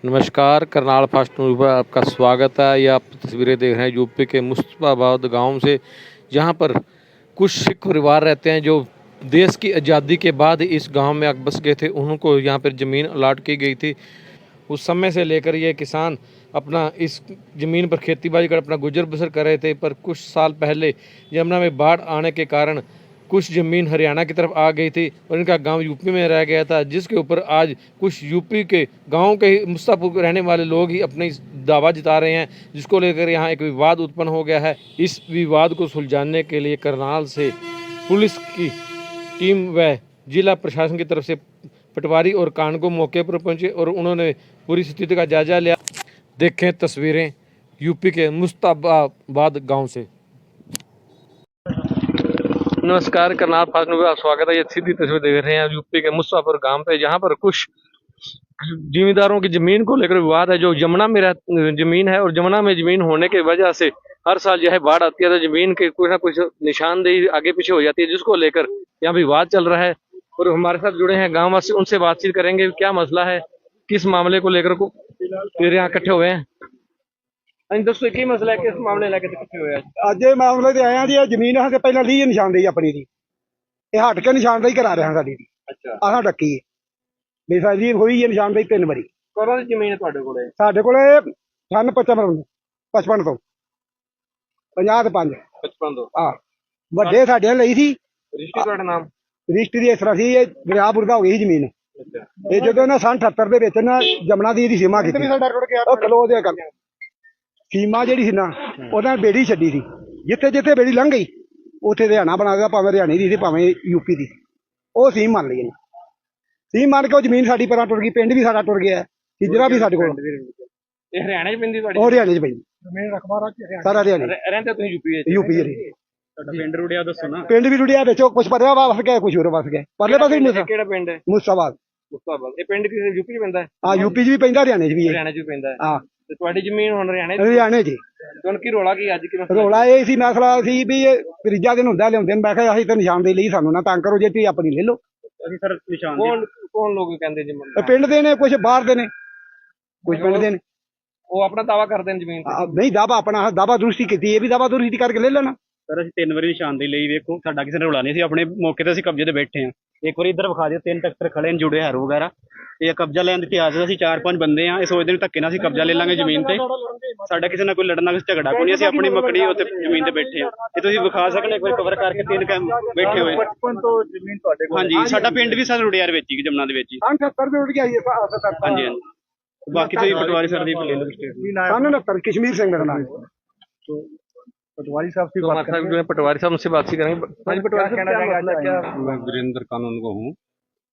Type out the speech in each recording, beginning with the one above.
नमस्कार, Karnal fast news पर आपका स्वागत है। ये आप तस्वीरें देख रहे हैं यूपी के मुस्तफाबाद गांव से, जहां पर कुछ सिख परिवार रहते हैं जो देश की आज़ादी के बाद इस गांव में आकर बस गए थे। उनको यहां पर ज़मीन अलाट की गई थी। उस समय से लेकर ये किसान अपना इस ज़मीन पर खेतीबाड़ी कर अपना गुजर बसर कर रहे थे, पर कुछ साल पहले यमुना में बाढ़ आने के कारण कुछ ज़मीन हरियाणा की तरफ आ गई थी और इनका गांव यूपी में रह गया था, जिसके ऊपर आज कुछ यूपी के गांव के ही मुस्तफापुर के रहने वाले लोग ही अपनी दावा जता रहे हैं, जिसको लेकर यहां एक विवाद उत्पन्न हो गया है। इस विवाद को सुलझाने के लिए करनाल से पुलिस की टीम व जिला प्रशासन की तरफ से पटवारी और कानगो मौके पर पहुंचे और उन्होंने पूरी स्थिति का जायजा लिया। देखें तस्वीरें यूपी के मुस्तफाबाद गांव से। नमस्कार, करनाल फास्ट न्यूज़ में आपका स्वागत है। ये सीधी तस्वीर देख रहे हैं यूपी के मुस्तफापुर गांव पे, जहां पर कुछ जिम्मेदारों की जमीन को लेकर विवाद है। जो जमुना में जमीन है और जमुना में जमीन होने की वजह से हर साल जो है बाढ़ आती है तो जमीन के कुछ ना कुछ निशानदेही आगे पीछे हो जाती है, जिसको लेकर यहाँ विवाद चल रहा है। और हमारे साथ जुड़े हैं गाँव वासी, उनसे बातचीत करेंगे क्या मसला है, किस मामले को लेकर को फिर यहाँ इकट्ठे हुए हैं। दोस्तों की मसला है, किस मामले लेकर इकट्ठे हुए हैं? ਅੱਜ ਇਹ ਮਾਮਲੇ ਤੇ ਆਏ ਆ ਜੀ। ਇਹ ਜ਼ਮੀਨ ਹੈ ਤੇ ਪਹਿਲਾਂ ਲਈ ਨਿਸ਼ਾਨਦੇਹੀ ਆਪਣੀ ਦੀ, ਇਹ ਹਟ ਕੇ ਨਿਸ਼ਾਨਦੇਹੀ ਕਰਾ ਰਹੇ ਹਾਂ ਸਾਡੀ ਦੀ। ਅੱਛਾ, ਆਹ ਡੱਕੀ ਹੈ ਵੀ ਸਾਡੀ ਹੋਈ ਹੈ ਨਿਸ਼ਾਨਦੇਹੀ 3 ਵਾਰੀ। ਕਦੋਂ ਦੀ ਜ਼ਮੀਨ ਹੈ ਤੁਹਾਡੇ ਕੋਲੇ? ਸਾਡੇ ਕੋਲੇ ਸਨ 55 ਤੋਂ 50 ਤੇ 5 55 ਤੋਂ। ਆ ਵੱਡੇ ਸਾਡੇ ਲਈ ਸੀ। ਰਿਸ਼ਤੇ ਤੁਹਾਡਾ ਨਾਮ? ਰਿਸ਼ਤੇ ਦੀ ਇਸ ਤਰ੍ਹਾਂ ਸੀ, ਇਹ ਦਰਿਆ ਬੁਰਦਾ ਹੋ ਗਈ ਸੀ ਜ਼ਮੀਨ। ਅੱਛਾ, ਇਹ ਜਦੋਂ ਇਹਨਾਂ ਸਨ 78 ਦੇ ਵਿੱਚ ਨਾ ਜਮਨਾ ਦੀ ਇਹਦੀ ਸੀਮਾ ਕੀਤੀ, ਉਹ ਖਲੋ ਦੇ ਕਰ ਸੀਮਾ ਜਿਹੜੀ ਸੀ ਨਾ ਉਹਨਾਂ ਨੇ ਬੇੜੀ ਛੱਡੀ ਸੀ। ਜਿੱਥੇ ਜਿੱਥੇ ਬੇੜੀ ਲੰਘ ਗਈ ਉੱਥੇ ਹਰਿਆਣਾ ਬਣਾ ਦਿੱਤਾ, ਭਾਵੇਂ ਹਰਿਆਣੇ ਦੀ ਸੀ ਭਾਵੇਂ ਯੂਪੀ ਦੀ। ਉਹ ਸੀਮ ਮੰਨ ਲਈ ਇਹਨੇ, ਸੀਮ ਮੰਨ ਕੇ ਉਹ ਜ਼ਮੀਨ ਸਾਡੀ ਪਰਾਂ ਟੁੱਟ ਗਈ, ਪਿੰਡ ਵੀ ਸਾਡਾ ਟੁੱਟ ਗਿਆ, ਕਿਜਰਾ ਵੀ ਸਾਡੇ ਕੋਲ। ਇਹ ਹਰਿਆਣੇ 'ਚ ਪੈਂਦੀ ਤੁਹਾਡੀ? ਉਹ ਹਰਿਆਣੇ 'ਚ ਪੈਂਦੀ ਜ਼ਮੀਨ, ਰਕਬਾ ਸਾਰਾ ਹਰਿਆਣੇ। ਰਹਿੰਦੇ ਤੁਸੀਂ ਯੂਪੀ ਵਿੱਚ? ਯੂਪੀ ਜਿਹੜੀ ਤੁਹਾਡਾ ਪਿੰਡ ਰੁੜਿਆ, ਦੱਸੋ ਨਾ। ਪਿੰਡ ਵੀ ਰੁੜਿਆ, ਵਿੱਚੋਂ ਕੁਛ ਪਰਿਆ ਵਸ ਗਿਆ, ਕੁਛ ਹੋਰ ਵਸ ਗਿਆ। ਪਰਲੇ ਪਾਸੇ ਕਿਹੜਾ ਪਿੰਡ ਹੈ? ਮੁਸਤਾਬਾਦ। ਮੁਸਤਾਬਾਦ। ਇਹ ਪਿੰਡ ਕਿਸੇ ਯੂਪੀ 'ਚ ਪੈਂਦਾ ਹੈ? ਹਾਂ, ਯੂਪੀ 'ਚ ਵੀ ਪੈਂਦਾ, ਹਰਿਆਣੇ 'ਚ ਵੀ ਹੈ। ਹਰਿਆਣੇ 'ਚ ਵੀ ਪੈਂਦਾ ਹੈ। ਹਾਂ, ਤੇ ਤੁਹਾਡੀ ਜ਼ਮੀਨ ਹੁਣ ਹਰਿਆਣੇ 'ਚ? ਹਰਿਆਣੇ 'ਚ। ਹੁਣ ਕੀ ਰੋਲਾ ਕੀ ਅੱਜ ਕਿਵੇਂ? ਰੋਲਾ ਇਹ ਸੀ, ਮਸਲਾ ਸੀ ਵੀ ਇਹ ਤੀਜਾ ਦਿਨ ਹੁੰਦਾ ਲਿਆਉਂਦੇ ਨੇ। ਮੈਂ ਕਿਹਾ ਅਸੀਂ ਤਾਂ ਨਿਸ਼ਾਨਦੇਹੀ ਲਈ, ਸਾਨੂੰ ਨਾ ਤੰਗ ਕਰੋ, ਜੇ ਤੁਸੀਂ ਆਪਣੀ ਲੈ ਲਓ। ਅਸੀਂ ਸਰ ਨਿਸ਼ਾਨ ਕੌਣ ਲੋਕ ਕਹਿੰਦੇ ਜੀ? ਪਿੰਡ ਦੇ ਨੇ, ਕੁਛ ਬਾਹਰ ਦੇ ਨੇ, ਕੁਛ ਪਿੰਡ ਦੇ ਨੇ। ਉਹ ਆਪਣਾ ਦਾਵਾ ਕਰਦੇ ਨੇ ਜ਼ਮੀਨ ਤੇ? ਨਹੀਂ, ਦਾਵਾ ਆਪਣਾ, ਦਾਵਾ ਦਰੁਸਤੀ ਕੀਤੀ, ਇਹ ਵੀ ਦਾਵਾ ਦਰੁਸਤੀ ਕਰਕੇ ਲੈ ਲੈਣਾ। ਸਰ ਅਸੀਂ 3 ਵਾਰੀ ਨਿਸ਼ਾਨਦੇਹੀ ਲਈ, ਵੇਖੋ ਸਾਡਾ ਕਿਸੇ ਨੇ ਰੌਲਾ ਨਹੀਂ ਸੀ। ਆਪਣੇ ਮੌਕੇ ਤੇ ਅਸੀਂ ਕਬਜ਼ੇ ਤੇ ਬੈਠੇ ਹਾਂ। ਇੱਕ ਵਾਰੀ ਇੱਧਰ ਵਿਖਾ ਦਿਓ, 3 ਟਰੈਕਟਰ ਖੜੇ ਨੇ ਜੁੜੇ ਹੈਰੂ ਵਗੈਰਾ। ਇਹ ਕਬਜ਼ਾ ਲੈਣ ਦੇ ਇਤਿਹਾਸ ਅਸੀਂ 4-5 ਬੰਦੇ ਆ। ਇਹ ਸੋਚਦੇ ਨੇ ਧੱਕੇ ਨਾਲ ਅਸੀਂ ਕਬਜ਼ਾ ਲੈ ਲਾਂਗੇ ਜ਼ਮੀਨ ਤੇ। ਸਾਡਾ ਕਿਸੇ ਨਾਲ ਕੋਈ ਲੜਨਾ, ਕਿਸੇ ਝਗੜਾ ਕੋਈ ਨਹੀਂ। ਅਸੀਂ ਆਪਣੀ ਮੱਕੜੀ ਉੱਥੇ ਜ਼ਮੀਨ ਤੇ ਬੈਠੇ ਆ। ਇਹ ਤੁਸੀਂ ਵਿਖਾ ਸਕਦੇ ਇੱਕ ਵਾਰੀ ਕਵਰ ਕਰਕੇ 3 ਕੈਮ ਬੈਠੇ ਹੋਏ। 55 ਤੋਂ ਜ਼ਮੀਨ ਤੁਹਾਡੇ ਕੋਲ? ਹਾਂਜੀ, ਸਾਡਾ ਪਿੰਡ ਵੀ ਸਰ ਰੁੜਿਆ ਵਿੱਚ ਹੀ, ਜਮਨਾ ਦੇ ਵਿੱਚ ਹੀ। 70 ਦੇ ਉੱਡ ਗਿਆ ਜੀ। ਹਾਂਜੀ ਹਾਂਜੀ, ਬਾਕੀ ਤੁਸੀਂ ਪਟਵਾਰੀ ਸਰ ਦੀ ਲੈ ਲਓ ਸਟੇਟਮੈਂਟ। 69 कश्मीर सिंह मेरा नाम है। पटवारी साहब से बात करेंगे। पटवारी साहब से बात करेंगे। पटवारी साहब क्या? मैं वीरेंद्र कानून को हूँ।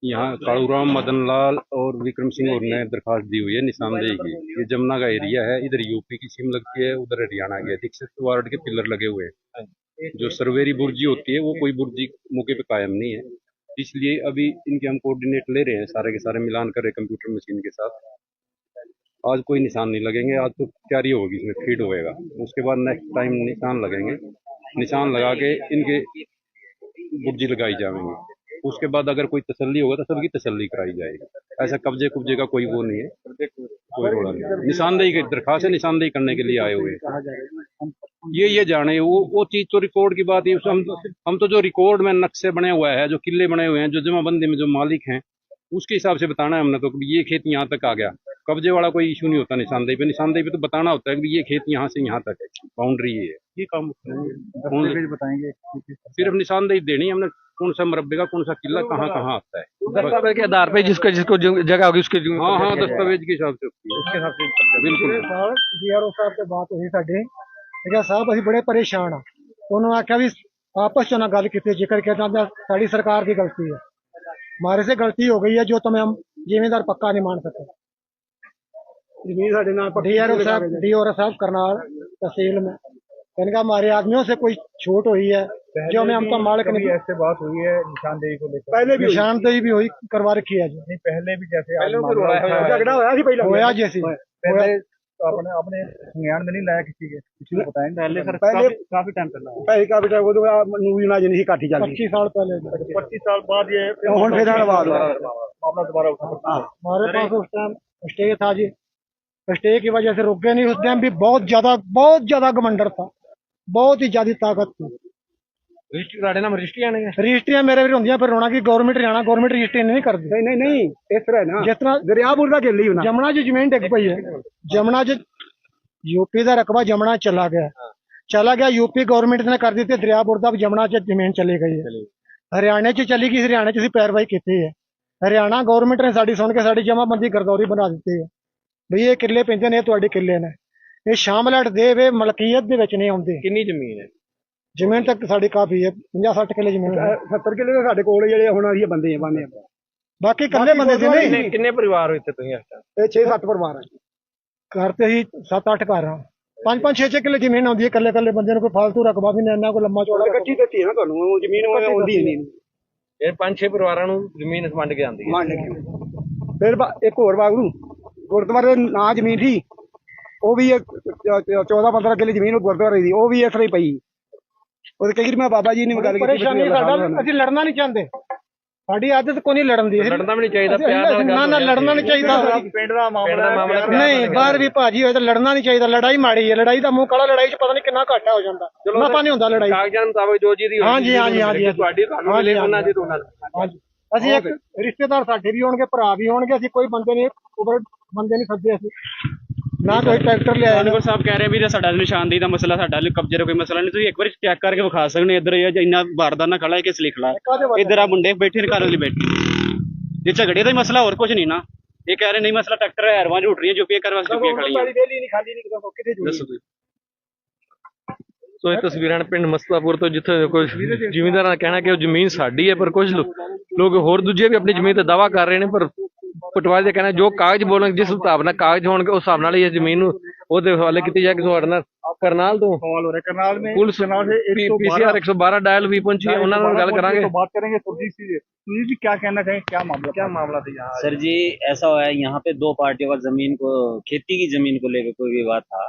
यहाँ कालूराम, मदन लाल और विक्रम सिंह और ने दरखास्त दी हुई है निशानदेही की। ये जमुना का एरिया है, इधर यूपी की सीम लगती है, उधर हरियाणा की है। दीक्षित वार्ड के पिलर लगे हुए हैं। जो सर्वेरी बुर्जी होती है वो कोई बुर्जी मौके पे कायम नहीं है, इसलिए अभी इनके हम कोऑर्डिनेट ले रहे हैं, सारे के सारे मिलान कर रहे कंप्यूटर मशीन के साथ। आज कोई निशान नहीं लगेंगे, आज तो क्यारी होगी, इसमें फीड होएगा। उसके बाद नेक्स्ट टाइम निशान लगेंगे। निशान लगा के इनके बुर्जी लगाई जाएंगी। उसके बाद अगर कोई तसल्ली होगा तो सबकी तसल्ली कराई जाएगी। ऐसा कब्जे कुब्जे का कोई वो नहीं है, कोई रोड़ा नहीं। निशानदेही की दरखास्त है, निशानदेही करने के लिए आए हुए हैं। ये जाने वो चीज तो रिकॉर्ड की बात है। हम तो जो रिकॉर्ड में नक्शे बने हुआ है, जो किले बने हुए हैं, जो जमाबंदी में जो मालिक हैं उसके हिसाब से बताना है हमने। तो ये खेत यहाँ तक आ गया, कब्जे वाला कोई इशू नहीं होता। निशानदेही पे तो बताना होता है कि ये खेत यहाँ से यहाँ तक है, बाउंड्री ये है। ये काम बताएंगे सिर्फ निशानदेही देनी हमने, कौन सा मरब्बे का कौन सा किला कहाँ कहाँ आता है, दस्तावेज के आधार पे जिसको जिसको जगह होगी उसके हाँ दस्तावेज के हिसाब से उसके हिसाब से बिल्कुल। DRO साहब से बात हुई साडे, ठीक है साहब, ਅਸੀਂ बड़े परेशान हाँ। उन्होंने आख्या भी आपस च ना गल कीती, जिक्र किया साड़ी सरकार की गलती है, हमारे से गलती हो गई है, जो तुम्हें हम जिम्मेदार पक्का नहीं मान सकते। DRO साहब करनाल तहसील में, इनका हमारे आदमियों से कोई छूट हुई है जो हमें हमका मालिक नहीं। ऐसे बात हुई है निशानदेही को लेकर? पहले भी निशानदेही भी हुई, करवा रखी है जी। पहले भी जैसे झगड़ा होया जैसी अपने अपने संज्ञान में नहीं लाया किसी के, किसी को बताया पहले सर? पहले काफी टाइम पहले काफी टाइम, वो तो मूवी ना जिन्हें काटी जाती 25 साल पहले। 25 साल बाद ये मामला दोबारा उठा। हमारे पास उस टाइम स्टे था जी, स्टे की वजह से रुक गए, नहीं उस टाइम भी बहुत ज्यादा गमंडर था, बहुत ही ज्यादा ताकत थी। रजिस्ट्री ਤੁਹਾਡੇ ਨਾਮ ਰਜਿਸਟਰੀ ਆਣਗੇ रजिस्ट्रियां मेरे भी होंगी पर रोना की गवर्नमेंट हरियाणा गवर्नमेंट रजिस्ट्री नहीं करती। नहीं इस तरह है ना, जिस तरह दरियापुर का खेल होना जमुना च जमीन डिग पई है, जमुना च यूपी का रकबा जमुना चला गया यूपी गवर्नमेंट ने कर दी थी, दरियापुर का भी जमुना च जमीन चली गई है, हरियाणे च चली गई, हरियाणे च पैरवाई की है, हरियाणा गवर्नमेंट ने साड़ी सुन के साड़ी जमाबंदी गरदौरी बना दी है भी ये किले पैंदे ने तुहाडे किले ने, ये शामलाट दे वे मलकीयत दे विच नहीं आउंदे। ਕਿੰਨੀ ਜ਼ਮੀਨ ਹੈ जमीन तक साड़ी काफी है, 50-60 किले जमीन है, 70 किले ਦੇ ਸਾਡੇ ਕੋਲ ਜਿਹੜੇ ਹੁਣ ਅਸੀਂ ਬੰਦੇ ਆ ਬਾਨੇ बाकी कल्ले बंदे थे नहीं, ਕਿੰਨੇ ਪਰਿਵਾਰ ਹੋ ਇੱਥੇ ਤੁਸੀਂ ਇਸ ਟਾਈਮ ਇਹ 6-7 ਪਰਿਵਾਰ ਹੈ। घर ते ही 7-8 घर हाँ, 5-6 किले जमीन आउंदी है, कल्ले बंदे को फालतू रकबा भी नहीं, कोई लम्मा चौड़ा ਕੱਚੀ ਦਿੱਤੀ ਹੈ ਨਾ ਤੁਹਾਨੂੰ, ਉਹ ਜ਼ਮੀਨ ਆਉਂਦੀ ਨਹੀਂ ਇਹ 5-6 ਪਰਿਵਾਰਾਂ ਨੂੰ ਜ਼ਮੀਨ ਵੰਡ ਕੇ ਆਉਂਦੀ ਹੈ। ਮੰਨ ਲਓ। ਫਿਰ ਇੱਕ ਹੋਰ ਬਾਗ ਨੂੰ ਗੁਰਦੁਆਰੇ ਦੇ ਨਾਂ ਜ਼ਮੀਨ ਸੀ, ਉਹ ਵੀ 14-15 ਕਿਲੇ ਜ਼ਮੀਨ ਗੁਰਦੁਆਰੇ ਦੀ, ਉਹ ਵੀ ਇਸ ਤਰ੍ਹਾਂ ਹੀ ਪਈ। ਉਹ ਕਈ ਵਾਰ ਮੈਂ ਬਾਬਾ ਜੀ ਨੇ ਗੱਲ ਕੀਤੀ, परेशानी साडा ਅਸੀਂ ਲੜਨਾ ਨਹੀਂ ਚਾਹੁੰਦੇ, ਸਾਡੀ ਆਦਤ ਕੋਈ ਨਹੀਂ ਲੜਨ ਦੀ, ਲੜਨਾ ਵੀ ਨਹੀਂ ਚਾਹੀਦਾ, ਪਿਆਰ ਨਾਲ ਨਾ ਲੜਨਾ ਨਹੀਂ ਚਾਹੀਦਾ, ਪਿੰਡ ਦਾ ਮਾਮਲਾ ਨਹੀਂ ਬਾਹਰ ਵੀ ਭਾਜੀ ਹੋਏ ਤਾਂ ਲੜਨਾ ਨਹੀਂ ਚਾਹੀਦਾ, ਲੜਾਈ ਮਾੜੀ ਹੈ, ਲੜਾਈ ਦਾ ਮੂੰਹ ਕਾਲਾ, ਲੜਾਈ 'ਚ ਪਤਾ ਨਹੀਂ ਕਿੰਨਾ ਘਾਟਾ ਹੋ ਜਾਂਦਾ, ਨਾਪਾ ਨਹੀਂ ਹੁੰਦਾ ਲੜਾਈ। ਕਾਗਜ਼ਾਂ ਮੁਤਾਬਕ ਜੋ ਜੀ ਦੀ ਹਾਂਜੀ ਤੁਹਾਡੀ ਤੁਹਾਨੂੰ ਮਿਲੇ ਉਹਨਾਂ ਦੇ ਦੋਨਾਂ ਹਾਂਜੀ ਅਸੀਂ ਇੱਕ ਰਿਸ਼ਤੇਦਾਰ ਸਾਡੇ ਵੀ ਹੋਣਗੇ, ਭਰਾ ਵੀ ਹੋਣਗੇ, ਅਸੀਂ ਕੋਈ ਬੰਦੇ ਨਹੀਂ ਉਬਰ ਬੰਦੇ ਨਹੀਂ ਸੱਦੇ, ਅਸੀਂ ਨਾ ਕੋਈ ਟਰੈਕਟਰ ਲਿਆਇਆ ਅਨਵਰ ਸਾਹਿਬ ਕਹਿ ਰਹੇ ਵੀ ਸਾਡਾ ਨਿਸ਼ਾਨਦੇਹੀ ਦਾ ਮਸਲਾ, ਸਾਡਾ ਕਬਜ਼ੇ ਦਾ ਕੋਈ ਮਸਲਾ ਨਹੀਂ, ਤੁਸੀਂ ਇੱਕ ਵਾਰ ਚੈੱਕ ਕਰਕੇ ਵਿਖਾ ਸਕਦੇ ਇੱਧਰ ਇੰਨਾ ਬਾਰਦਾਨਾ ਖੜਾ ਹੈ ਕਿਸ ਲਈ ਖੜਾ ਹੈ, ਇੱਧਰ ਆ ਮੁੰਡੇ ਬੈਠੇ ਨੇ ਘਰ ਲਈ ਬੈਠੇ, ਇਹ ਝਗੜੇ ਦਾ ਹੀ ਮਸਲਾ ਹੋਰ ਕੁਝ ਨਹੀਂ ਨਾ। ਇਹ ਕਹਿ ਰਹੇ ਨਹੀਂ ਮਸਲਾ ਟਰੈਕਟਰ ਹੈਰਵਾਂ ਝੂਟ ਰਹੀਆਂ ਜੁਪੀਆਂ ਕਰਵਾ ਜੁਪੀਆਂ ਖੜੀਆਂ ਨਹੀਂ ਖਾਲੀ ਨਹੀਂ ਕਿਤੇ ਦੱਸੋ। ਸੋ ਇਹ ਤਸਵੀਰਾਂ ਨੇ ਪਿੰਡ ਮਸਤਾਪੁਰ ਤੋਂ, ਜਿੱਥੇ ਕੁਝ ਜ਼ਿਮੀਂਦਾਰਾਂ ਦਾ ਕਹਿਣਾ ਕਿ ਉਹ ਜ਼ਮੀਨ ਸਾਡੀ ਹੈ, ਪਰ ਕੁਝ ਲੋਕ ਹੋਰ ਦੂਜੇ ਵੀ ਆਪਣੀ ਜ਼ਮੀਨ ਤੇ ਦਾਅਵਾ ਕਰ ਰਹੇ ਨੇ, ਪਰ ਪਟਵਾਰੀ ਦਾ ਕਹਿਣਾ ਜੋ ਕਾਗਜ਼ ਬੋਲਣਗੇ, ਜਿਸ ਹਿਸਾਬ ਨਾਲ ਕਾਗਜ਼ ਹੋਣਗੇ ਉਸ ਹਿਸਾਬ ਨਾਲ ਹੀ ਇਸ ਜ਼ਮੀਨ ਨੂੰ ਉਹਦੇ ਹਵਾਲੇ ਕੀਤੀ ਜਾਏਗੀ। ਤੁਹਾਡੇ ਨਾਲ ਕਰਨਾਲ ਤੋਂ करनाल में ਪੁਲਿਸ PCR 112 ਡਾਇਲ ਵੀ ਪਹੁੰਚੀ ਹੈ, ਉਹਨਾਂ ਨਾਲ ਗੱਲ ਕਰਾਂਗੇ। बात करेंगे सुरजीत जी क्या कहना चाहेंगे, क्या मामला था यहाँ? सर जी ऐसा हुआ है, यहाँ पे दो पार्टियों का जमीन को, खेती की जमीन को लेकर कोई विवाद था,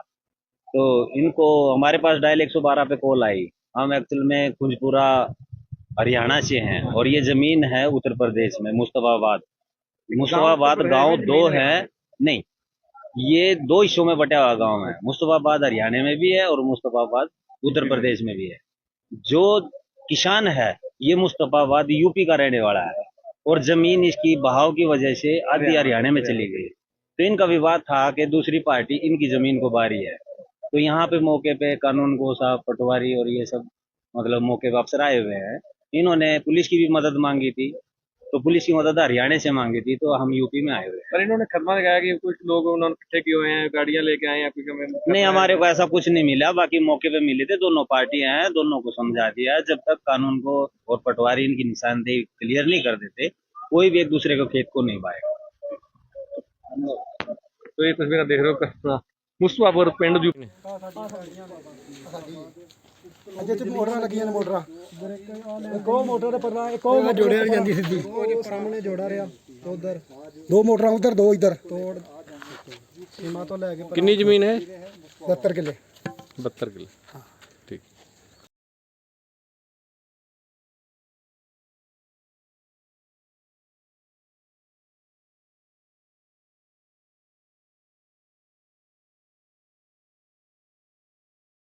तो इनको हमारे पास डायल 112 पे कॉल आई। हम एक्चुअल में कुंजपुरा हरियाणा से हैं और ये जमीन है उत्तर प्रदेश में मुस्तफाबाद गांव दो है, नहीं ये दो हिस्सों में बटा हुआ गांव है, मुस्तफाबाद हरियाणा में भी है और मुस्तफाबाद उत्तर प्रदेश में भी है। जो किसान है ये मुस्तफाबाद यूपी का रहने वाला है और जमीन इसकी बहाव की वजह से आधी हरियाणा में चली गई, तो इनका विवाद था कि दूसरी पार्टी इनकी जमीन को बारी है। तो यहाँ पे मौके पे कानून गो साहब, पटवारी और ये सब मतलब मौके पे अफसर आए हुए हैं, इन्होंने पुलिस की भी मदद मांगी थी, तो पुलिस की मदद हरियाणा से मांगी थी, तो हम यूपी में आए हुए हैं। पर इन्होंने खतमा लगाया कि कुछ लोग उन्होंने इकट्ठे किए हुए हैं, गाड़ियां लेके आए हैं, नहीं हमारे को ऐसा कुछ नहीं मिला, बाकी मौके पे मिले थे, दोनों पार्टियां हैं, दोनों को समझा दिया है, जब तक कानून को और पटवारी इनकी निशानदेही क्लियर नहीं कर देते कोई भी एक दूसरे को खेत को नहीं बाएगा। तो ये तस्वीर देख रहे हो मुस्तफापुर पिंड जो ਜਿੱਥੇ ਮੋਟਰਾਂ ਲੱਗੀਆਂ ਨੇ, ਮੋਟਰਾਂ ਇੱਕ ਉਹ ਮੋਟਰ ਦੇ ਪਰਲਾ, ਇੱਕ ਉਹ ਜੋੜਿਆ ਜਾਂਦੀ ਸਿੱਧੀ, ਉਹ ਸਾਹਮਣੇ ਜੋੜਾ ਰਿਹਾ, ਉਧਰ ਦੋ ਮੋਟਰਾਂ ਉਧਰ ਦੋ ਇੱਧਰ, ਤੋੜ ਸੀਮਾ ਤੋਂ ਲੈ ਕੇ कितनी जमीन है? 70 ਕਿੱਲੇ। 72 किलो।